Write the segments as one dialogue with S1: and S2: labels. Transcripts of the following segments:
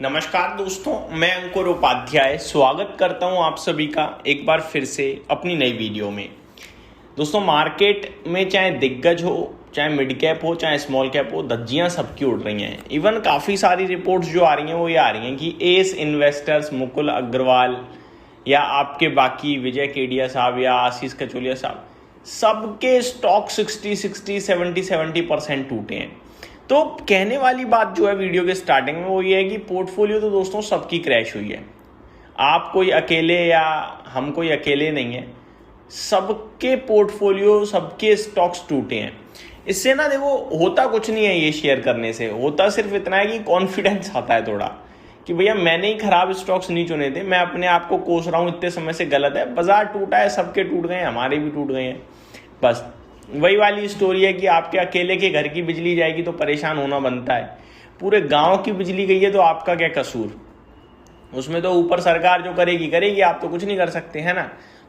S1: नमस्कार दोस्तों, मैं अंकुर उपाध्याय स्वागत करता हूं आप सभी का एक बार फिर से अपनी नई वीडियो में। दोस्तों, मार्केट में चाहे दिग्गज हो, चाहे मिड कैप हो, चाहे स्मॉल कैप हो, धज्जियां सबकी उड़ रही हैं। इवन काफ़ी सारी रिपोर्ट्स जो आ रही हैं वो ये आ रही हैं कि एस इन्वेस्टर्स मुकुल अग्रवाल या आपके बाकी विजय केडिया साहब या आशीष कचोलिया साहब, सबके स्टॉक 60-70% टूटे हैं। तो कहने वाली बात जो है वीडियो के स्टार्टिंग में वो ये है कि पोर्टफोलियो तो दोस्तों सबकी क्रैश हुई है। आप कोई अकेले या हम कोई अकेले नहीं है, सबके पोर्टफोलियो, सबके स्टॉक्स टूटे हैं। इससे ना देखो, होता कुछ नहीं है ये शेयर करने से, होता सिर्फ इतना है कि कॉन्फिडेंस आता है थोड़ा कि भैया मैंने ही खराब स्टॉक्स नहीं चुने थे, मैं अपने आप को कोस रहा हूँ इतने समय से गलत है, बाजार टूटा है, सबके टूट गए हैं, हमारे भी टूट गए हैं। बस वही वाली स्टोरी है कि आपके अकेले के घर की बिजली जाएगी तो परेशान होना बनता है, पूरे गांव की बिजली गई है तो आपका क्या कसूर, उसमें तो ऊपर सरकार जो करेगी करेगी, आप तो कुछ नहीं कर सकते, है ना।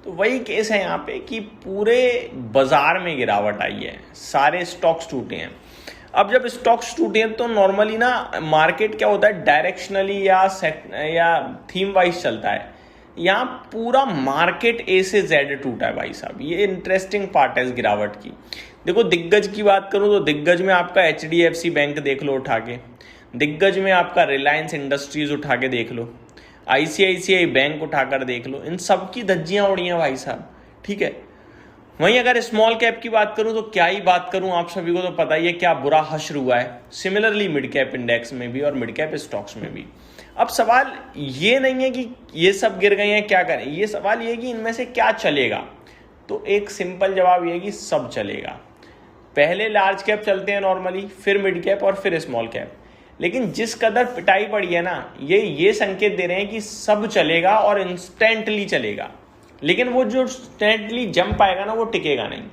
S1: तो वही केस है यहाँ पे कि पूरे बाजार में गिरावट आई है, सारे स्टॉक्स टूटे हैं। अब जब स्टॉक्स टूटे हैं तो नॉर्मली ना मार्केट क्या होता है, डायरेक्शनली या थीम वाइज चलता है। यहाँ पूरा मार्केट ए से जेड टूटा है भाई साहब। ये इंटरेस्टिंग पार्ट है इस गिरावट की। देखो, दिग्गज की बात करूँ तो दिग्गज में आपका HDFC बैंक देख लो उठा के, दिग्गज में आपका रिलायंस इंडस्ट्रीज उठा के देख लो, ICICI बैंक उठाकर देख लो, इन सब की धज्जियां उड़ी हैं भाई साहब, ठीक है। वहीं अगर स्मॉल कैप की बात करूं तो क्या ही बात करूं, आप सभी को तो पता ही है क्या बुरा हश्र हुआ है। सिमिलरली मिड कैप इंडेक्स में भी और मिड कैप स्टॉक्स में भी। अब सवाल ये नहीं है कि ये सब गिर गए हैं क्या करें, ये सवाल ये है कि इनमें से क्या चलेगा। तो एक सिंपल जवाब ये है कि सब चलेगा। पहले लार्ज कैप चलते हैं नॉर्मली, फिर मिड कैप और फिर स्मॉल कैप। लेकिन जिस कदर पिटाई पड़ी है ना, ये संकेत दे रहे हैं कि सब चलेगा और इंस्टेंटली चलेगा। लेकिन वो जो इंस्टेंटली जंप आएगा ना वो टिकेगा नहीं।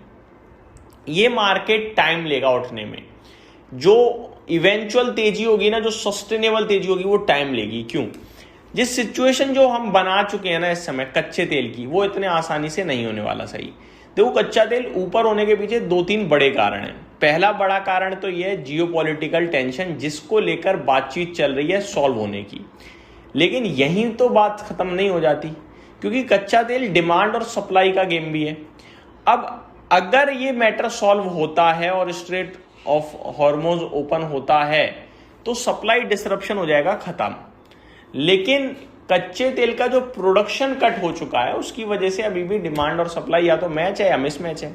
S1: ये मार्केट टाइम लेगा उठने में। जो इवेंचुअल तेजी होगी ना, जो सस्टेनेबल तेजी होगी, वो टाइम लेगी। क्यों? जिस सिचुएशन जो हम बना चुके हैं ना इस समय कच्चे तेल की, वो इतने आसानी से नहीं होने वाला। सही देखो, कच्चा तेल ऊपर होने के पीछे 2-3 बड़े कारण हैं। पहला बड़ा कारण तो यह है जियोपॉलिटिकल टेंशन, जिसको लेकर बातचीत चल रही है सॉल्व होने की। लेकिन यहीं तो बात खत्म नहीं हो जाती, क्योंकि कच्चा तेल डिमांड और सप्लाई का गेम भी है। अब अगर ये मैटर सॉल्व होता है और स्ट्रेट ऑफ हॉर्मोज ओपन होता है तो सप्लाई डिसरप्शन हो जाएगा खत्म। लेकिन कच्चे तेल का जो प्रोडक्शन कट हो चुका है उसकी वजह से अभी भी डिमांड और सप्लाई या तो मैच है या मिसमैच है।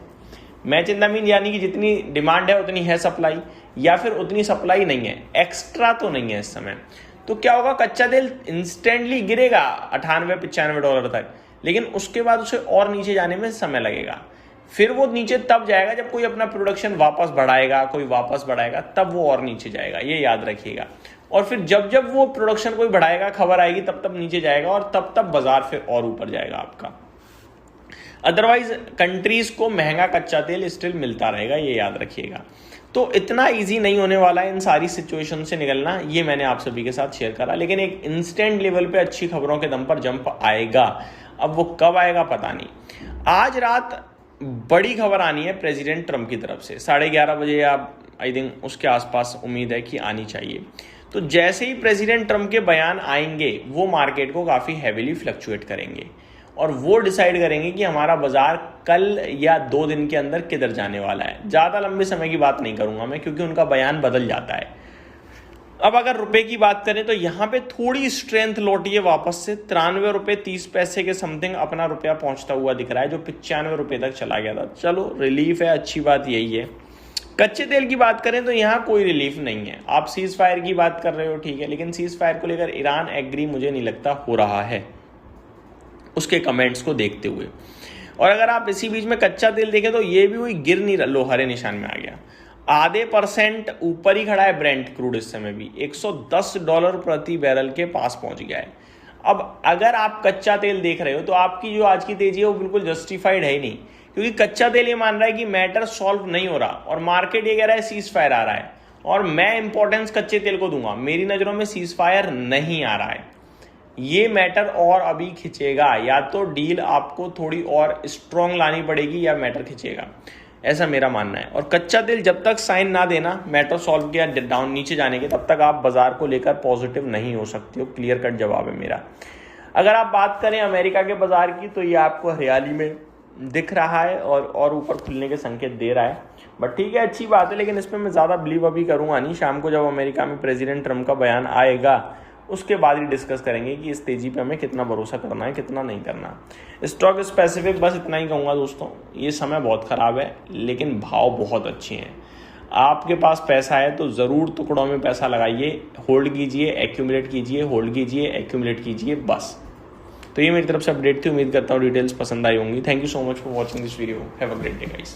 S1: मैच इन द मीन यानी कि जितनी डिमांड है उतनी है सप्लाई, या फिर उतनी सप्लाई नहीं है, एक्स्ट्रा तो नहीं है इस समय। तो क्या होगा, कच्चा तेल इंस्टेंटली गिरेगा $98-95 तक, लेकिन उसके बाद उसे और नीचे जाने में समय लगेगा। फिर वो नीचे तब जाएगा जब कोई अपना प्रोडक्शन वापस बढ़ाएगा, कोई वापस बढ़ाएगा, तब वो और नीचे जाएगा, ये याद रखिएगा। और फिर जब जब वो प्रोडक्शन कोई बढ़ाएगा, खबर आएगी, तब तब नीचे जाएगा और तब तब बाजार फिर और ऊपर जाएगा आपका। अदरवाइज कंट्रीज को महंगा कच्चा तेल स्टिल मिलता रहेगा, ये याद रखिएगा। तो इतना इजी नहीं होने वाला है इन सारी सिचुएशन से निकलना, ये मैंने आप सभी के साथ शेयर करा। लेकिन एक इंस्टेंट लेवल पे अच्छी खबरों के दम पर जंप आएगा। अब वो कब आएगा पता नहीं। आज रात बड़ी खबर आनी है प्रेसिडेंट ट्रंप की तरफ से, 11:30 बजे या आई थिंक उसके आसपास उम्मीद है कि आनी चाहिए। तो जैसे ही प्रेसिडेंट ट्रंप के बयान आएंगे वो मार्केट को काफ़ी हैवीली फ्लक्चुएट करेंगे और वो डिसाइड करेंगे कि हमारा बाजार कल या 2 दिन के अंदर किधर जाने वाला है। ज़्यादा लंबे समय की बात नहीं करूंगा मैं, क्योंकि उनका बयान बदल जाता है। अब अगर रुपए की बात करें तो यहाँ पे थोड़ी स्ट्रेंथ लौटी है वापस से, ₹93.30 के समथिंग अपना रुपया पहुंचता हुआ दिख रहा है, जो ₹95 तक चला गया था। चलो रिलीफ है, अच्छी बात यही है। कच्चे तेल की बात करें तो यहाँ कोई रिलीफ नहीं है। आप सीज फायर की बात कर रहे हो, ठीक है, लेकिन सीज फायर को लेकर ईरान एग्री मुझे नहीं लगता हो रहा है उसके कमेंट्स को देखते हुए। और अगर आप इसी बीच में कच्चा तेल देखें तो ये भी वही गिर नहीं रहा, लो हरे निशान में आ गया, %0.5 ऊपर ही खड़ा है ब्रेंट क्रूड इस समय भी, $110 प्रति बैरल के पास पहुंच गया है। अब अगर आप कच्चा तेल देख रहे हो तो आपकी जो आज की तेजी है वो बिल्कुल जस्टिफाइड है ही नहीं, क्योंकि कच्चा तेल ये मान रहा है कि मैटर सॉल्व नहीं हो रहा और मार्केट ये कह रहा है सीज फायर आ रहा है और मैं इंपॉर्टेंस कच्चे तेल को दूंगा। मेरी नजरों में सीज फायर नहीं आ रहा है, ये मैटर और अभी खिंचेगा। या तो डील आपको थोड़ी और स्ट्रॉन्ग लानी पड़ेगी या मैटर खिंचेगा। ऐसा मेरा मानना है। और कच्चा दिल जब तक साइन ना देना मैटर सॉल्व के या डाउन नीचे जाने के, तब तक आप बाजार को लेकर पॉजिटिव नहीं हो सकते हो। क्लियर कट जवाब है मेरा। अगर आप बात करें अमेरिका के बाजार की, तो ये आपको हरियाली में दिख रहा है और ऊपर खुलने के संकेत दे रहा है। बट ठीक है, अच्छी बात है, लेकिन इसमें मैं ज़्यादा बिलीव अभी करूँगा नहीं। शाम को जब अमेरिका में प्रेसिडेंट ट्रम्प का बयान आएगा, उसके बाद ही डिस्कस करेंगे कि इस तेज़ी पे हमें कितना भरोसा करना है, कितना नहीं करना। स्टॉक स्पेसिफिक बस इतना ही कहूँगा दोस्तों, ये समय बहुत ख़राब है लेकिन भाव बहुत अच्छे हैं। आपके पास पैसा है तो ज़रूर टुकड़ों में पैसा लगाइए, होल्ड कीजिए, एक्यूमुलेट कीजिए, होल्ड कीजिए, एक्यूमुलेट कीजिए, बस। तो ये मेरी तरफ से अपडेट थी। उम्मीद करता हूँ डिटेल्स पसंद आई होंगी। Thank you so much for watching this video. Have a great day guys.